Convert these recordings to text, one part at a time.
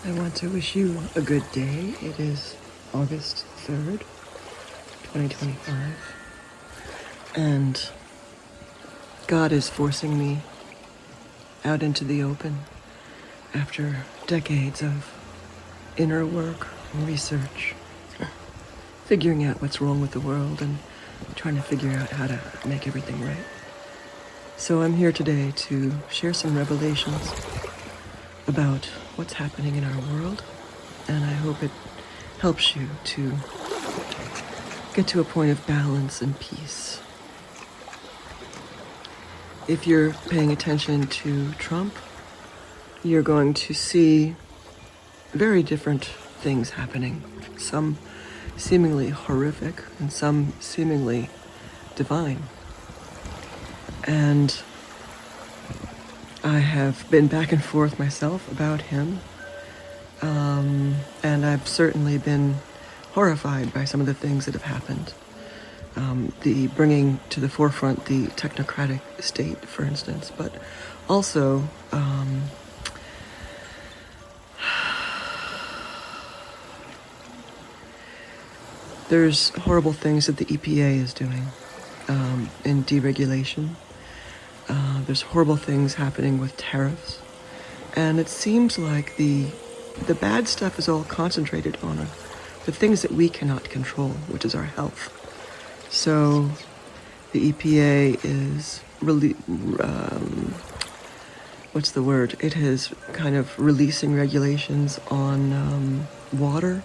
I want to wish you a good day. It is August 3rd, 2025, and God is forcing me out into the open after decades of inner work and research, figuring out what's wrong with the world and trying to figure out how to make everything right. So I'm here today to share some revelations about what's happening in our world, and I hope it helps you to get to a point of balance and peace. If you're paying attention to Trump, you're going to see very different things happening, some seemingly horrific and some seemingly divine. And I have been back and forth myself about him, and I've certainly been horrified by some of the things that have happened. The bringing to the forefront the technocratic state, for instance, but also there's horrible things that the EPA is doing in deregulation. There's horrible things happening with tariffs, and it seems like the bad stuff is all concentrated on the things that we cannot control, which is our health. So the EPA is really, what's the word? It is kind of releasing regulations on water,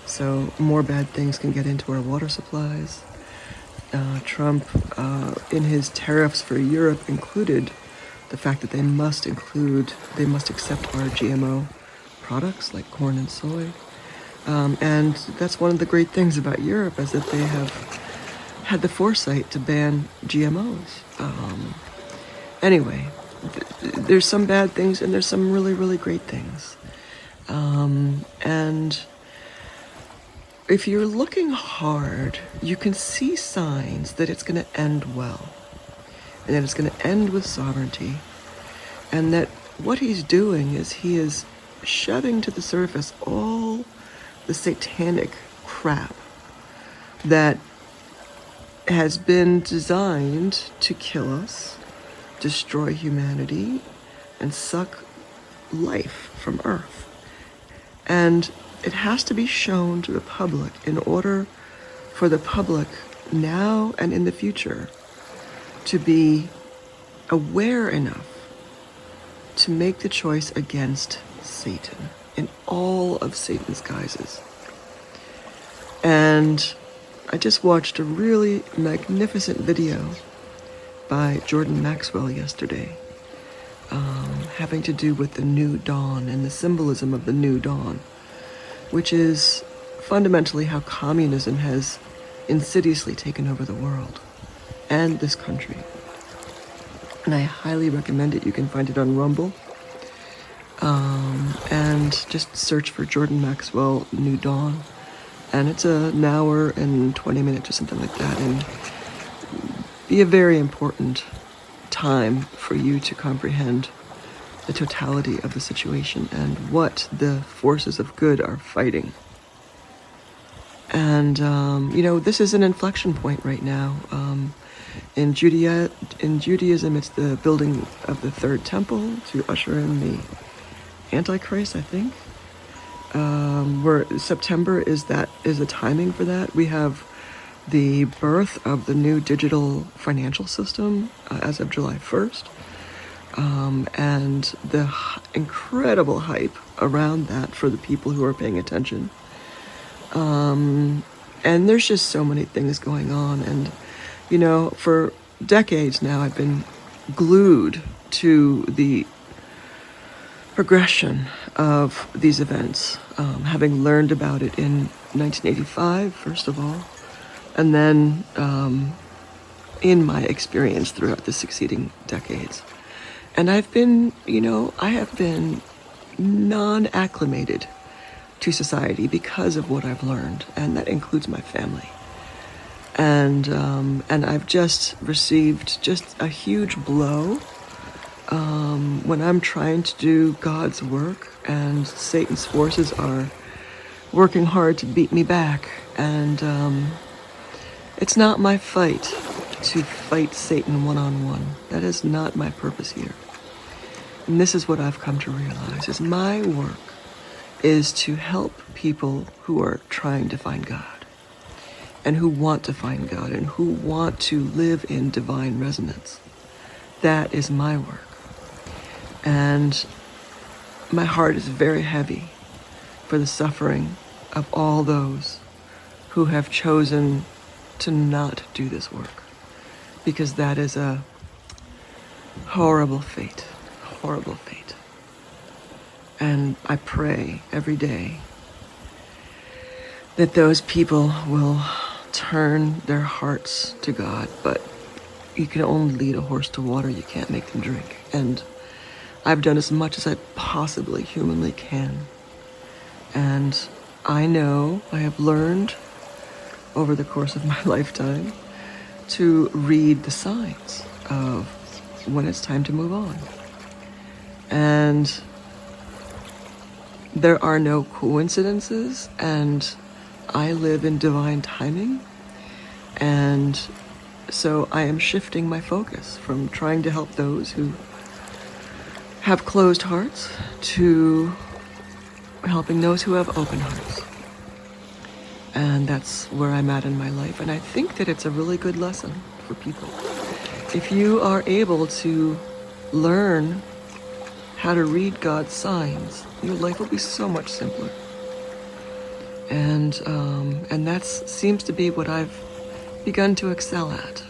so more bad things can get into our water supplies. Trump, in his tariffs for Europe, included the fact that they must accept our GMO products like corn and soy. And that's one of the great things about Europe, is that they have had the foresight to ban GMOs. Anyway, there's some bad things and there's some really, really great things. And if you're looking hard, you can see signs that it's going to end well, and that it's going to end with sovereignty, and that what he's doing is he is shoving to the surface all the satanic crap that has been designed to kill us, destroy humanity, and suck life from Earth. And it has to be shown to the public in order for the public now and in the future to be aware enough to make the choice against Satan in all of Satan's guises. And I just watched a really magnificent video by Jordan Maxwell yesterday, having to do with the new dawn and the symbolism of the new dawn, which is fundamentally how communism has insidiously taken over the world and this country. And I highly recommend it. You can find it on Rumble. And just search for Jordan Maxwell New Dawn. And it's an hour and 20 minutes or something like that. And be a very important time for you to comprehend the totality of the situation and what the forces of good are fighting. And, this is an inflection point right now. In Judaism, it's the building of the third temple to usher in the Antichrist, I think. Where September is the timing for that. We have the birth of the new digital financial system as of July 1st. And the incredible hype around that for the people who are paying attention. And there's just so many things going on. And, for decades now, I've been glued to the progression of these events, having learned about it in 1985, first of all, and then in my experience throughout the succeeding decades. And I have been non-acclimated to society because of what I've learned, and that includes my family. And I've just received just a huge blow when I'm trying to do God's work and Satan's forces are working hard to beat me back. And it's not my fight to fight Satan one-on-one. That is not my purpose here. And this is what I've come to realize, is my work is to help people who are trying to find God and who want to find God and who want to live in divine resonance. That is my work. And my heart is very heavy for the suffering of all those who have chosen to not do this work, because that is a horrible fate, horrible fate. And I pray every day that those people will turn their hearts to God, but you can only lead a horse to water, you can't make them drink. And I've done as much as I possibly humanly can. And I know I have learned over the course of my lifetime to read the signs of when it's time to move on. And there are no coincidences, and I live in divine timing. And so I am shifting my focus from trying to help those who have closed hearts to helping those who have open hearts. And that's where I'm at in my life. And I think that it's a really good lesson for people. If you are able to learn how to read God's signs, your life will be so much simpler. And that seems to be what I've begun to excel at.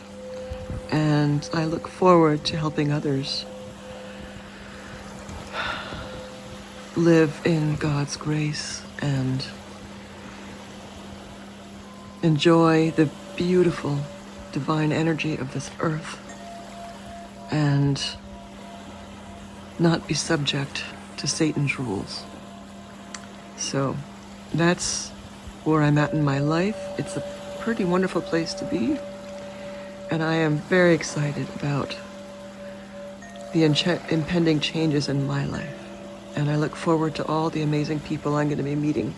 And I look forward to helping others live in God's grace and enjoy the beautiful divine energy of this earth and not be subject to Satan's rules. So that's where I'm at in my life. It's a pretty wonderful place to be, and I am very excited about the impending changes in my life. And I look forward to all the amazing people I'm going to be meeting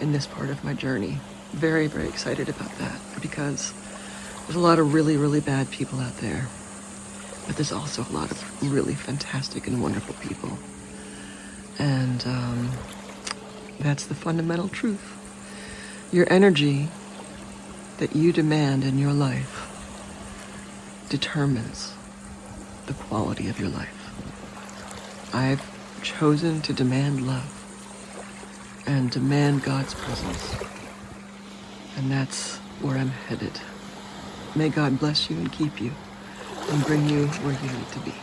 in this part of my journey. Very, very excited about that, because there's a lot of really, really bad people out there. But there's also a lot of really fantastic and wonderful people. And that's the fundamental truth. Your energy that you demand in your life determines the quality of your life. I've chosen to demand love and demand God's presence. And that's where I'm headed. May God bless you and keep you and bring you where you need to be.